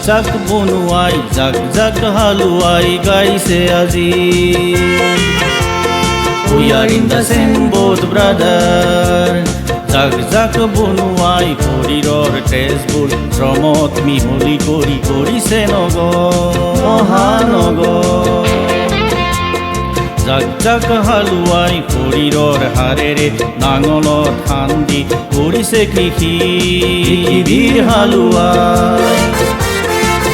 জাক বনুৱাই জাক জাক হালুৱাই গাইছে আজি। We are in the same boat, brother. জাক জাক বনুৱাই শৰীৰৰ তেজবোৰ শ্ৰমত মিহলি কৰি কৰিছে নগৰ মহানগৰ। জাক জাক হালুৱাই শৰীৰৰ হাৰেৰে নাঙলত খান্দি কৰিছে কৃষি পৃথিৱীৰ হালুৱাই।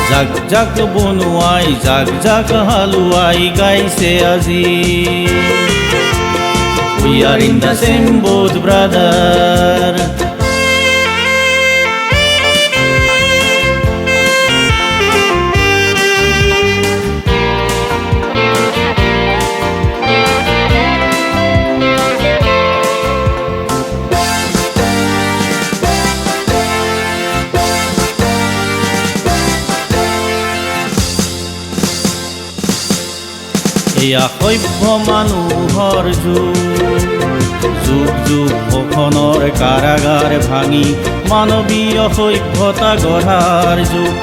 জাক জাক বনুৱাই জাক জাক হালুৱাই গাইছে আজি। We are in the same boat, brother. এয়া সভ্য মানুহৰ যুগ যুগ শোষণৰ কাৰাগাৰ ভাঙি মানৱীয় সভ্যতা গঢ়াৰ যুগ।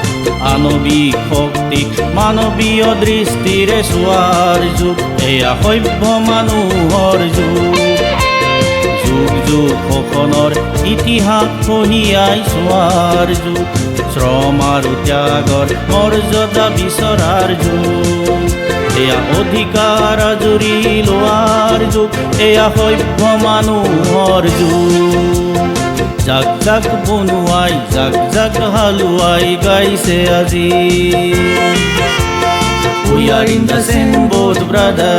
আণৱিক শক্তিক মানৱীয় দৃষ্টিৰে চোৱাৰ যুগ। এয়া সভ্য মানুহৰ যুগ যুগ শোষণৰ ইতিহাস কঢ়িয়াই চোৱাৰ যুগ। শ্ৰম আৰু ত্যাগৰ মৰ্যাদা বিচৰাৰ যুগ। এয়া অধিকাৰ আজৰি লোৱাৰ যুগ। এয়া সভ্য মানুহৰ যুগ। জাক জাক বনুৱাই জাক জাক হালুৱাই গাইছে আজি। We are in the same boat, brother.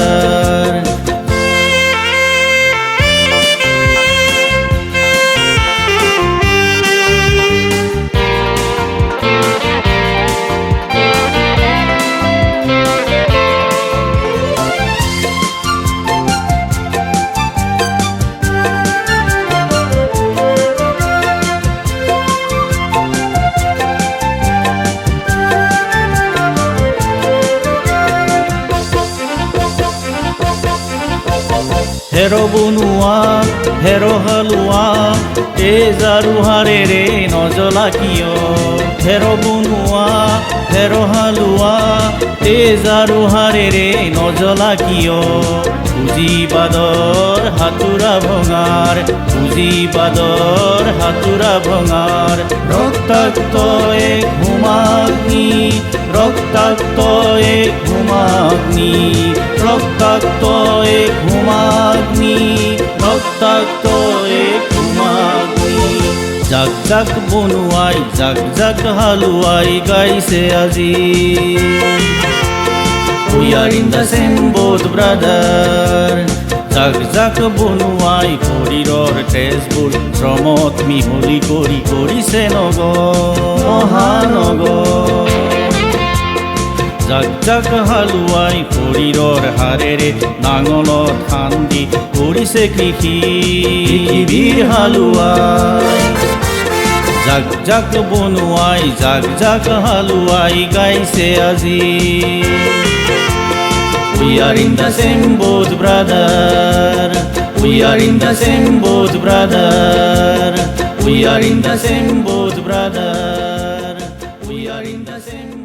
হেৰ বনুৱা হেৰ হালুৱা তেজ আৰু হাৰেৰে নজ্বলা কিয়। হেৰ বনুৱা হেৰ হালুৱা তেজ আৰু হাৰেৰে নজ্বলা কিয়। পুঁজিবাদৰ হাতোৰা ভঙাৰ পুঁজিবাদৰ হাতোৰা ভঙাৰ। ৰক্তাক্ত এক হোমাগ্নি ৰক্তাক্ত এক হোমাগ্নি ৰক্তাক্ত এক হোমাগ্নি ৰক্তাক্ত এক হোমাগ্নি। জাক জাক বনুৱাই জাক জাক হালুৱাই গাইছে আজি। We are in the same boat, brother. জাক জাক বনুৱাই শৰীৰৰ তেজবোৰ শ্ৰমত মিহলি কৰি কৰিছে নগৰ মহানগৰ। জাক জাক হালুৱাই শৰীৰৰ হাৰেৰে নাঙলত খান্দি কৰিছে কৃষি পৃথিৱীৰ হালুৱাই। জাক জাক বনুৱাই জাক জাক হালুৱাই গাইছে আজি। We are in the same boat, brother. We are in the same boat, brother. We are in the same boat, brother. We are in the same